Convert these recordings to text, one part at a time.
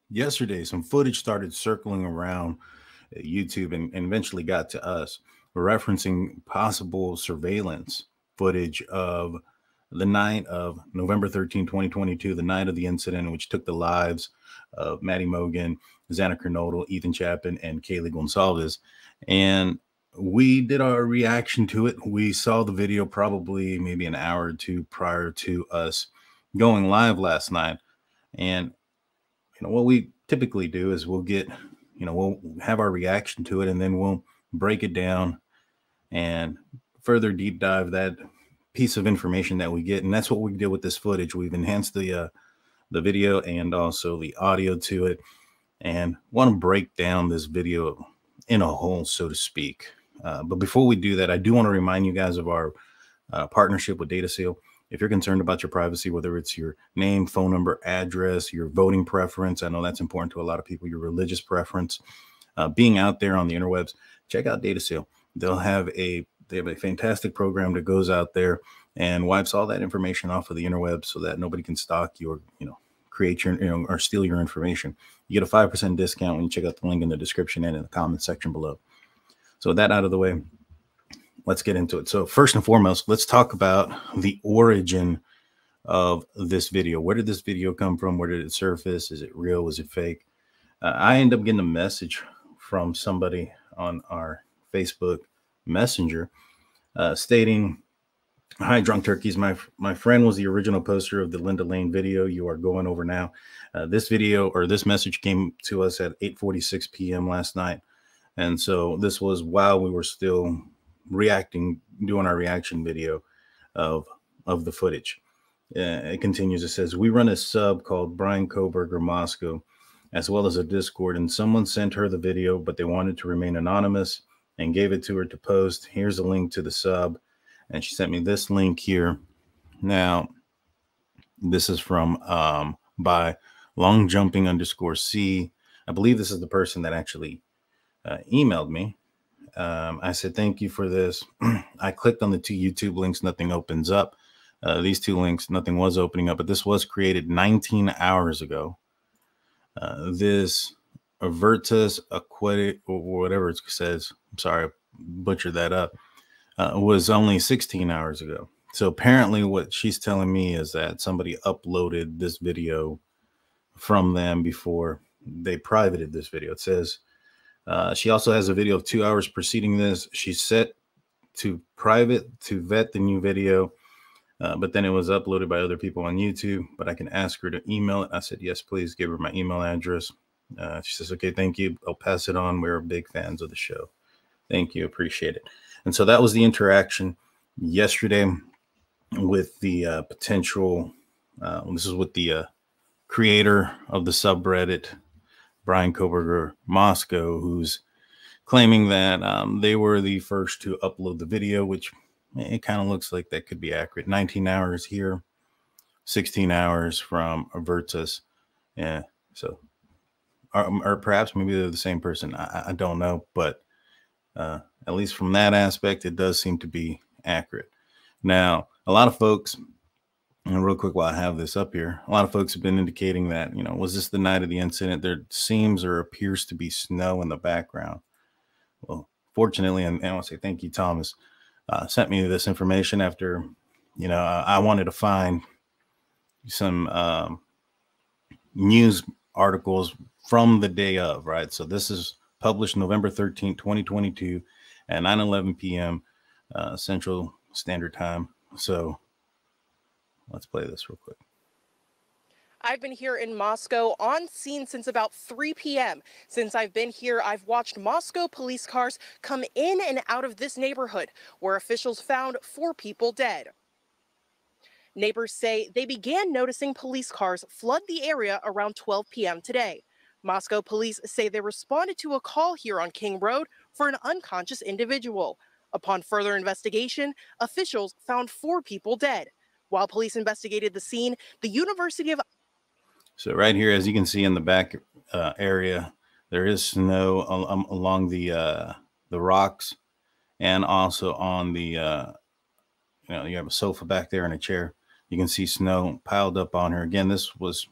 Yesterday, some footage started circling around YouTube and eventually got to us, referencing possible surveillance footage of the night of November 13, 2022, the night of the incident, which took the lives of Madison Mogen, Xana Kernodle, Ethan Chapin, and Kaylee Goncalves. And we did our reaction to it. We saw the video probably maybe an hour or two prior to us going live last night. And what we typically do is we'll have our reaction to it, and then we'll break it down and further deep dive that piece of information that we get. And that's what we did with this footage. We've enhanced the video and also the audio to it, and want to break down this video in a whole, so to speak. But before we do that, I do want to remind you guys of our partnership with DataSeal. If you're concerned about your privacy, whether it's your name, phone number, address, your voting preference, I know that's important to a lot of people, your religious preference, being out there on the interwebs, check out DataSeal. They have a fantastic program that goes out there and wipes all that information off of the interwebs so that nobody can stalk you or, create your, or steal your information. You get a 5% discount when you check out the link in the description and in the comment section below. So with that out of the way, let's get into it. So first and foremost, let's talk about the origin of this video. Where did this video come from? Where did it surface? Is it real? Was it fake? I ended up getting a message from somebody on our Facebook Messenger stating, "Hi, Drunk Turkeys. My friend was the original poster of the Linda Lane video you are going over now. This video or this message came to us at 8:46 p.m. last night. And so this was while we were still doing our reaction video of the footage." It continues. It says, "We run a sub called Bryan Kohberger Moscow, as well as a Discord, and someone sent her the video, but they wanted to remain anonymous and gave it to her to post. Here's a link to the sub." And she sent me this link here. Now, this is from by longjumping_C. I believe this is the person that actually emailed me. I said, "Thank you for this." I clicked on the two YouTube links. Nothing opens up. These two links, nothing was opening up, but this was created 19 hours ago. This Avertus Aquatic, or whatever it says, I'm sorry, I butchered that up, was only 16 hours ago. So apparently what she's telling me is that somebody uploaded this video from them before they privated this video. It says, she also has a video of 2 hours preceding this. She's set to private to vet the new video, but then it was uploaded by other people on YouTube, but I can ask her to email it. I said, "Yes, please give her my email address." She says, "Okay, thank you. I'll pass it on. We're big fans of the show. Thank you. Appreciate it." And so that was the interaction yesterday with the potential, this is with the creator of the subreddit, Bryan Kohberger Moscow, who's claiming that they were the first to upload the video, which it kind of looks like that could be accurate. 19 hours here, 16 hours from Avertus. Yeah, so, or perhaps maybe they're the same person. I don't know, but at least from that aspect, it does seem to be accurate. Now, a lot of folks, and real quick while I have this up here, a lot of folks have been indicating that, was this the night of the incident? There seems or appears to be snow in the background. Well, fortunately, and I want to say thank you, Thomas, sent me this information after, I wanted to find some news articles from the day of, right? So this is published November 13th, 2022 at 9:11 p.m. Central Standard Time. So let's play this real quick. "I've been here in Moscow on scene since about 3 p.m. Since I've been here, I've watched Moscow police cars come in and out of this neighborhood, where officials found 4 people dead. Neighbors say they began noticing police cars flood the area around 12 p.m. today. Moscow police say they responded to a call here on King Road for an unconscious individual. Upon further investigation, officials found 4 people dead. While police investigated the scene, the University of..." So right here, as you can see in the back area, there is snow along the rocks, and also on the, you have a sofa back there and a chair. You can see snow piled up on her. Again, this was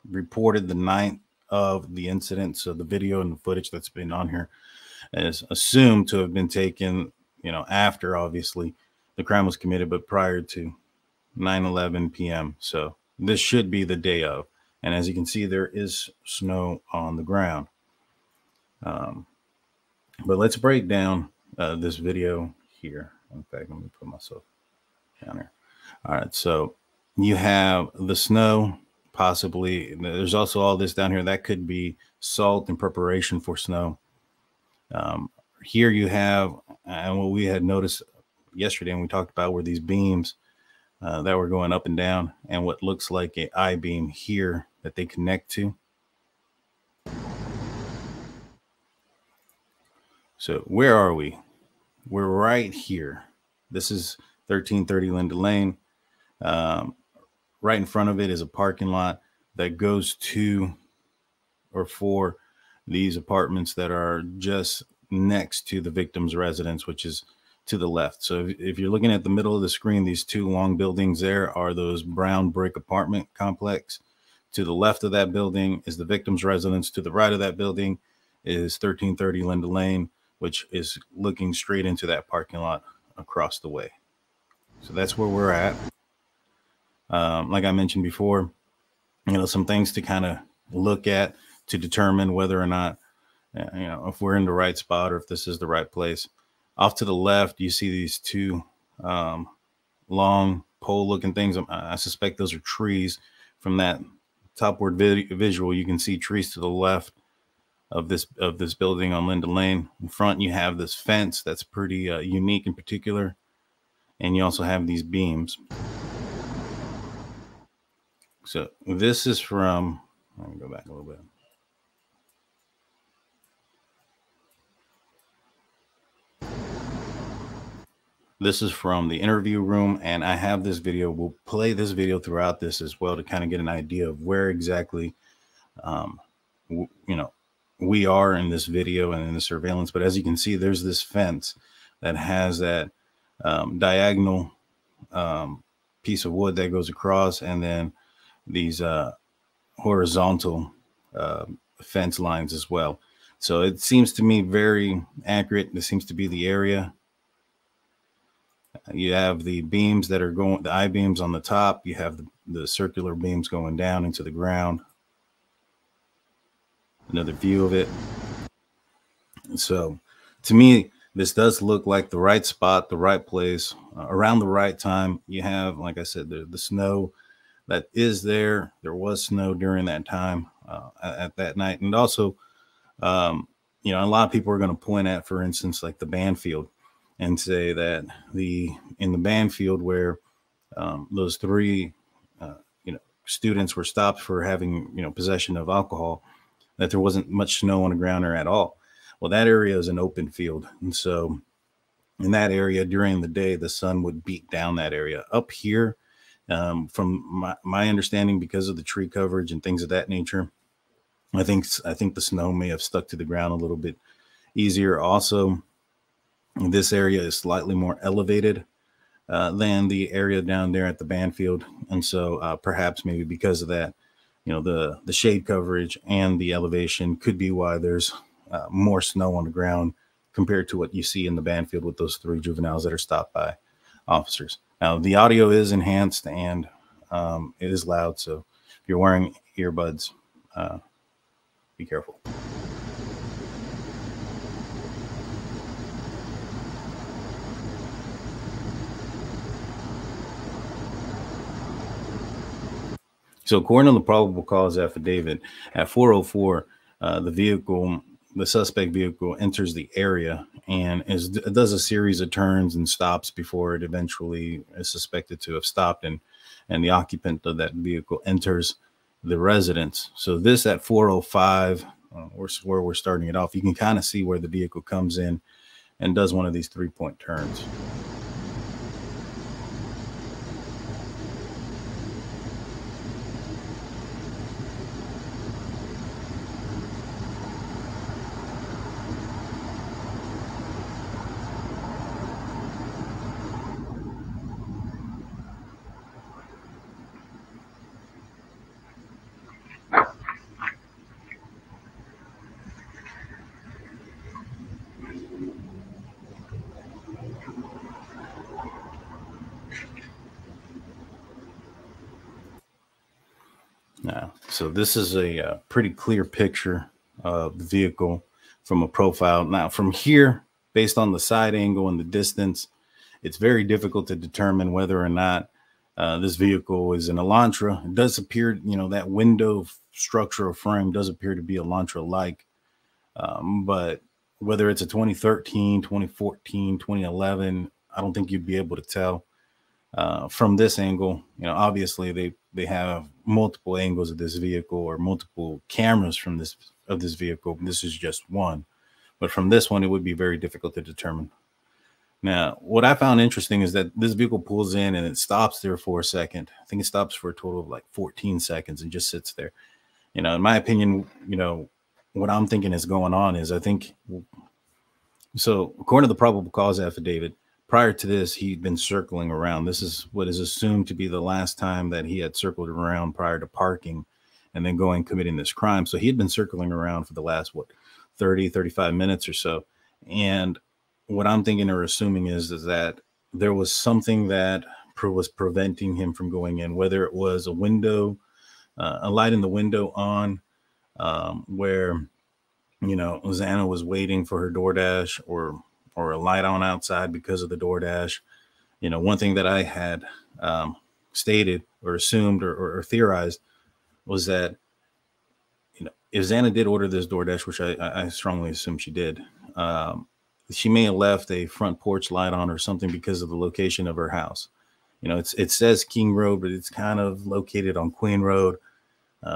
reported the 9th of the incident. So the video and the footage that's been on here is assumed to have been taken, after obviously the crime was committed, but prior to 9:11 p.m. So this should be the day of. And as you can see, there is snow on the ground. But let's break down this video here. In fact, let me put myself down here. All right, so you have the snow, possibly. There's also all this down here. That could be salt in preparation for snow. Here you have, and what we had noticed yesterday when we talked about were these beams that were going up and down, and what looks like an I-beam here that they connect to. So where are we? We're right here. This is 1330 Linda Lane. Right in front of it is a parking lot that goes to or for these apartments that are just next to the victim's residence, which is to the left. So if you're looking at the middle of the screen, these two long buildings there are those brown brick apartment complex. To the left of that building is the victim's residence. To the right of that building is 1330 Linda Lane, which is looking straight into that parking lot across the way. So that's where we're at. Like I mentioned before, some things to kind of look at to determine whether or not, if we're in the right spot or if this is the right place. Off to the left, you see these two long pole-looking things. I suspect those are trees. From that topward visual, you can see trees to the left of this building on Linda Lane. In front, you have this fence that's pretty unique in particular, and you also have these beams. So this is from, let me go back a little bit. This is from the interview room, and I have this video. We'll play this video throughout this as well to kind of get an idea of where exactly, we are in this video and in the surveillance. But as you can see, there's this fence that has that diagonal piece of wood that goes across, and then these horizontal fence lines as well. So it seems to me very accurate. This seems to be the area. You have the beams that are going, the I-beams on the top. You have the circular beams going down into the ground. Another view of it. So to me, this does look like the right spot, the right place, around the right time. You have, like I said, the snow that is there. There was snow during that time at that night. And also, a lot of people are going to point at, for instance, like the Banfield, and say that in the Banfield where those three students were stopped for having possession of alcohol, that there wasn't much snow on the ground or at all. Well, that area is an open field, and so in that area during the day, the sun would beat down that area. Up here, from my understanding, because of the tree coverage and things of that nature, I think the snow may have stuck to the ground a little bit easier. Also, this area is slightly more elevated than the area down there at the Banfield. And so perhaps maybe because of that, the shade coverage and the elevation could be why there's more snow on the ground compared to what you see in the Banfield with those three juveniles that are stopped by officers. Now, the audio is enhanced and it is loud. So if you're wearing earbuds, be careful. So according to the probable cause affidavit, at 4:04, the suspect vehicle enters the area and does a series of turns and stops before it eventually is suspected to have stopped, and the occupant of that vehicle enters the residence. So this at 4:05, where we're starting it off, you can kind of see where the vehicle comes in and does one of these 3-point turns. So this is a pretty clear picture of the vehicle from a profile. Now from here, based on the side angle and the distance, it's very difficult to determine whether or not this vehicle is an elantra. It does appear, that window structure or frame does appear to be elantra-like, but whether it's a 2013, 2014, 2011, I don't think you'd be able to tell from this angle. Obviously they have multiple angles of this vehicle or multiple cameras from this vehicle. This is just one, but from this one, it would be very difficult to determine. Now, what I found interesting is that this vehicle pulls in and it stops there for a second. I think it stops for a total of like 14 seconds and just sits there. In my opinion, what I'm thinking is going on is, I think, so according to the probable cause affidavit, prior to this, he'd been circling around. This is what is assumed to be the last time that he had circled around prior to parking and then committing this crime. So he had been circling around for the last, 35 minutes or so. And what I'm thinking or assuming is that there was something that was preventing him from going in, whether it was a window, a light in the window on, where, Xana was waiting for her DoorDash, or a light on outside because of the DoorDash. One thing that I had stated or assumed or theorized was that, if Xana did order this DoorDash, which I strongly assume she did, she may have left a front porch light on or something because of the location of her house. It says King Road, but it's kind of located on Queen Road.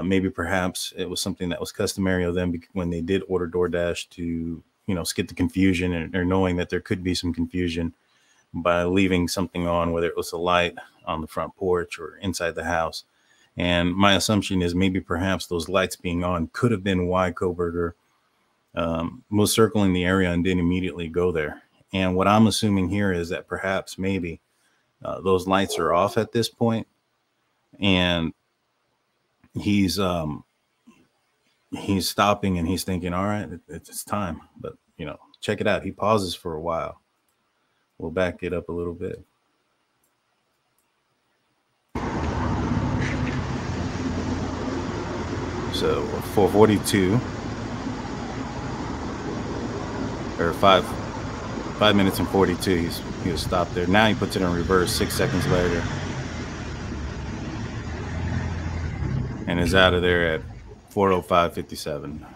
Maybe perhaps it was something that was customary of them when they did order DoorDash to, skip the confusion, or knowing that there could be some confusion by leaving something on, whether it was a light on the front porch or inside the house. And my assumption is maybe perhaps those lights being on could have been why Kohberger was circling the area and didn't immediately go there. And what I'm assuming here is that perhaps maybe those lights are off at this point, and he's stopping and he's thinking, all right, it's time. But check it out. He pauses for a while. We'll back it up a little bit. So 4:42 or 5 minutes and 42. He was stopped there. Now he puts it in reverse 6 seconds later and is out of there at 4:05:57.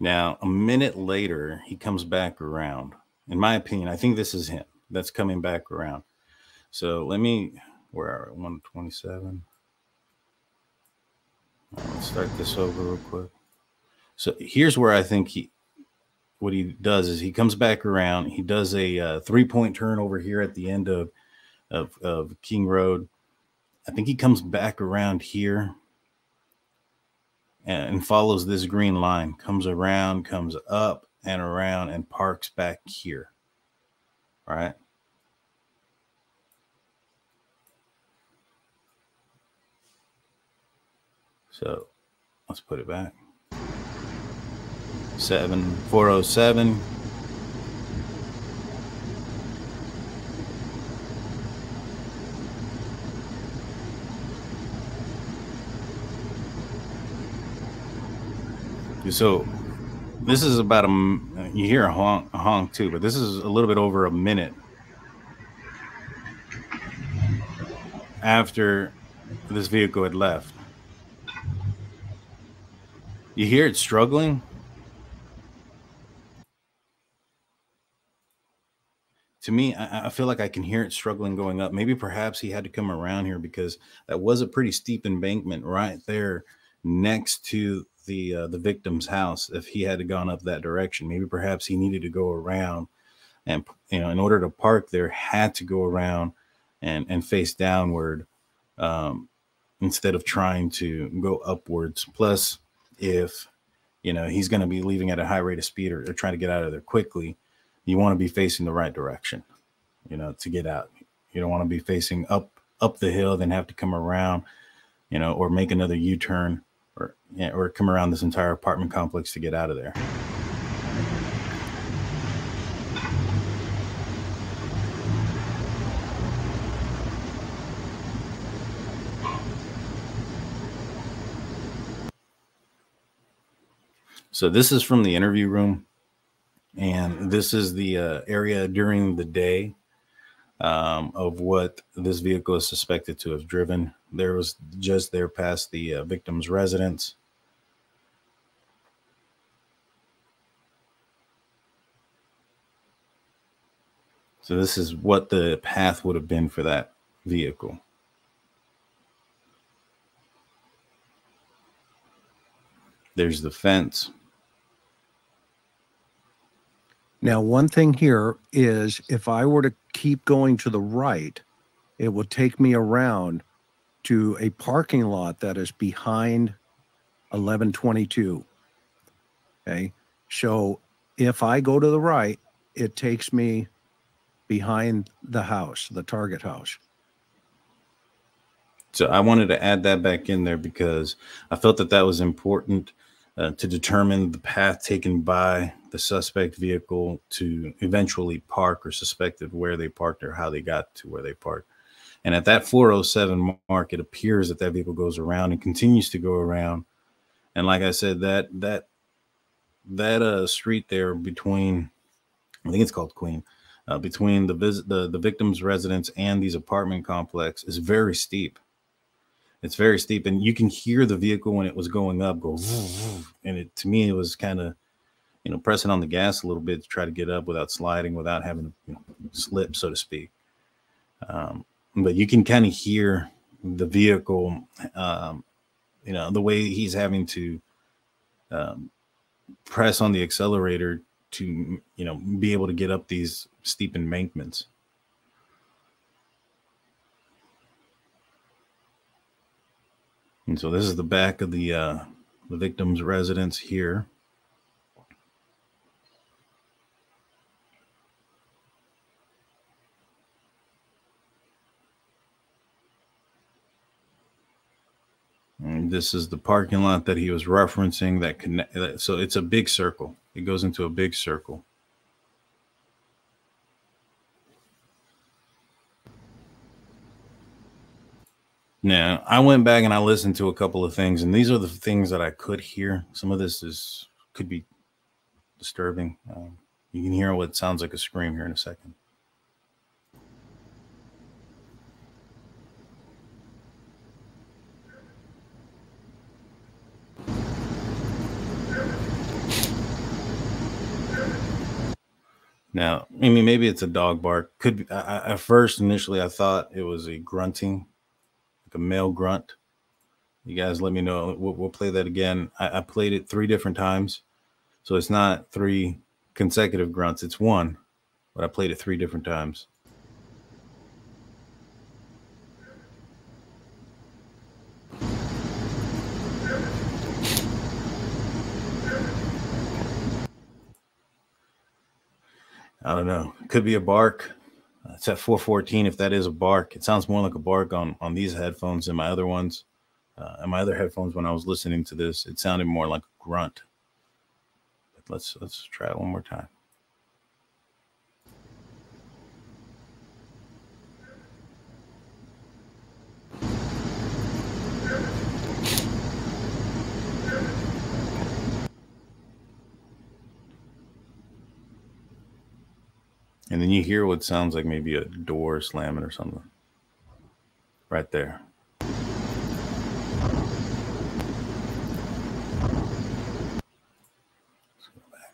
Now, a minute later, he comes back around. In my opinion, I think this is him that's coming back around. So where are we? 127. Let's start this over real quick. So here's where I think what he does is he comes back around. He does a 3-point turn over here at the end of King Road. I think he comes back around here and follows this green line, comes around, comes up and around, and parks back here. All right. So let's put it back. 4:07. So this is about you hear a honk too, but this is a little bit over a minute after this vehicle had left. You hear it struggling. To me, I feel like I can hear it struggling going up. Maybe perhaps he had to come around here because that was a pretty steep embankment right there next to the victim's house. If he had gone up that direction, maybe perhaps he needed to go around, and in order to park there, had to go around and face downward instead of trying to go upwards. Plus, if he's going to be leaving at a high rate of speed or trying to get out of there quickly, you want to be facing the right direction, to get out. You don't want to be facing up the hill, then have to come around, or make another U-turn or come around this entire apartment complex to get out of there. So this is from the interview room, and this is the area during the day of what this vehicle is suspected to have driven. There was just there past the victim's residence. So this is what the path would have been for that vehicle. There's the fence. Now, one thing here is if I were to keep going to the right, it will take me around to a parking lot that is behind 1122. Okay. So if I go to the right, it takes me behind the house, the target house. So I wanted to add that back in there because I felt that that was important to determine the path taken by the suspect vehicle to eventually park, or suspected where they parked or how they got to where they parked. And at that 407 mark, it appears that that vehicle goes around and continues to go around. And like I said, that street there between, I think it's called Queen, between the victim's residence and these apartment complex is very steep. It's very steep, and you can hear the vehicle when it was going up go, and to me, it was kind of, pressing on the gas a little bit to try to get up without sliding, without having to slip, so to speak. But you can kind of hear the vehicle, the way he's having to press on the accelerator to, be able to get up these steep embankments. And so this is the back of the victim's residence here. And this is the parking lot that he was referencing that connect. So it's a big circle. It goes into a big circle. Now, I went back and I listened to a couple of things, and these are the things that I could hear. Some of this could be disturbing. You can hear what sounds like a scream here in a second. Now, I mean, maybe it's a dog bark. Could be. At first, initially, I thought it was a grunting, like a male grunt. You guys let me know. We'll play that again. I played it 3 different times. So it's not 3 consecutive grunts. It's 1, but I played it 3 different times. I don't know. Could be a bark. It's at 414. If that is a bark, it sounds more like a bark on these headphones than my other ones. And my other headphones, when I was listening to this, it sounded more like a grunt. But let's try it one more time. And then you hear what sounds like maybe a door slamming or something. Right there.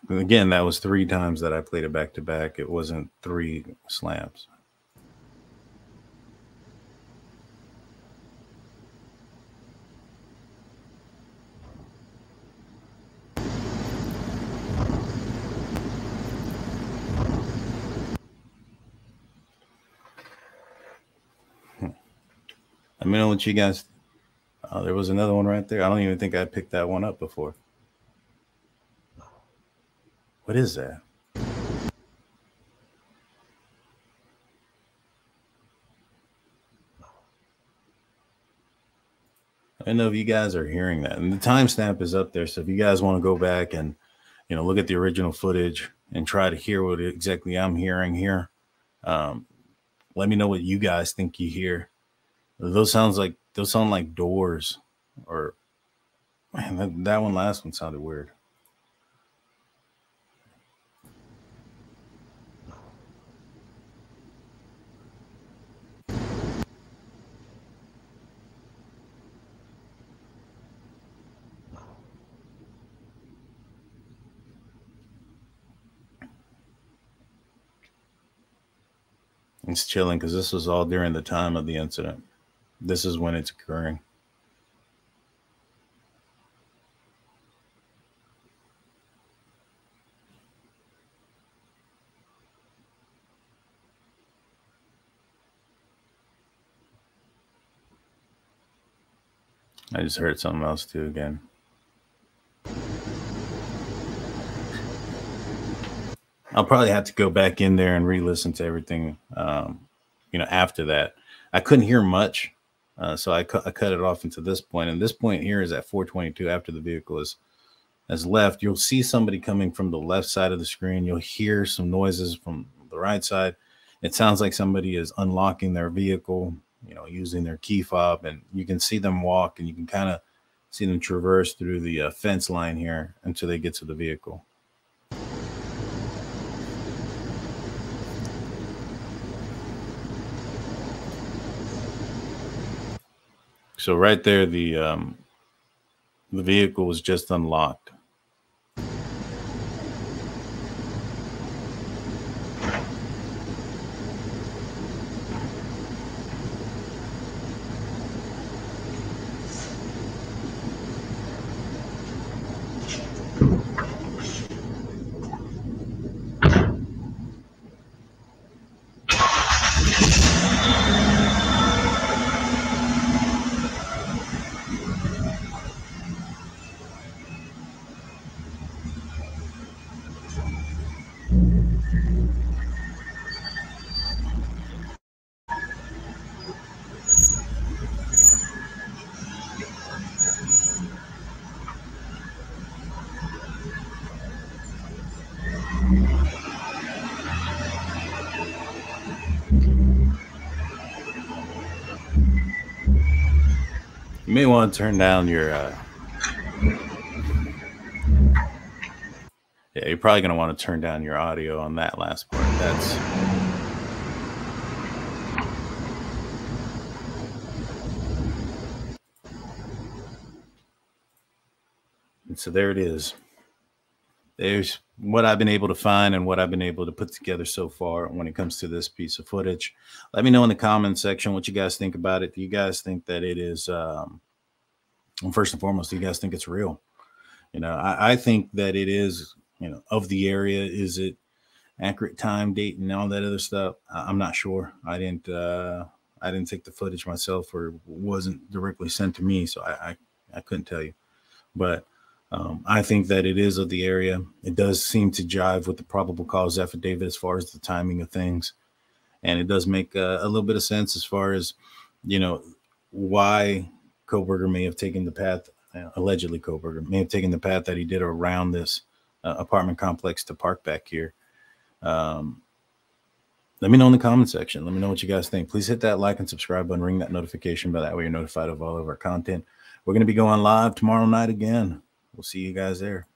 Again, that was 3 times that I played it back to back. It wasn't 3 slams. Let me know what you guys. Oh, there was another one right there. I don't even think I picked that one up before. What is that? I know if you guys are hearing that, and the timestamp is up there. So if you guys want to go back and, you know, look at the original footage and try to hear what exactly I'm hearing here, let me know what you guys think you hear. Those sound like doors, or man, that last one sounded weird. It's chilling because this was all during the time of the incident. This is when it's occurring. I just heard something else too again. I'll probably have to go back in there and re-listen to everything, you know, after that. I couldn't hear much, so I cut it off into this point. And this point here is at 4:22 after the vehicle has left. You'll see somebody coming from the left side of the screen. You'll hear some noises from the right side. It sounds like somebody is unlocking their vehicle, you know, using their key fob, and you can see them walk, and you can kind of see them traverse through the fence line here until they get to the vehicle. So right there, the vehicle was just unlocked. You may want to turn down your yeah, you're probably going to want to turn down your audio on that last part. And so there it is. There's what I've been able to find and what I've been able to put together so far when it comes to this piece of footage. Let me know in the comments section what you guys think about it. Do you guys think that it is, well, first and foremost, do you guys think it's real? You know, I think that it is, you know, of the area. Is it accurate time, date, and all that other stuff? I'm not sure. I didn't take the footage myself, or it wasn't directly sent to me, so I couldn't tell you. But I think that it is of the area. It does seem to jive with the probable cause affidavit as far as the timing of things. And it does make a little bit of sense as far as, you know, why Kohberger may have taken the path, allegedly Kohberger may have taken the path that he did around this apartment complex to park back here. Let me know in the comment section. Let me know what you guys think. Please hit that like and subscribe button, ring that notification bell. That way you're notified of all of our content. We're going to be going live tomorrow night again. We'll see you guys there.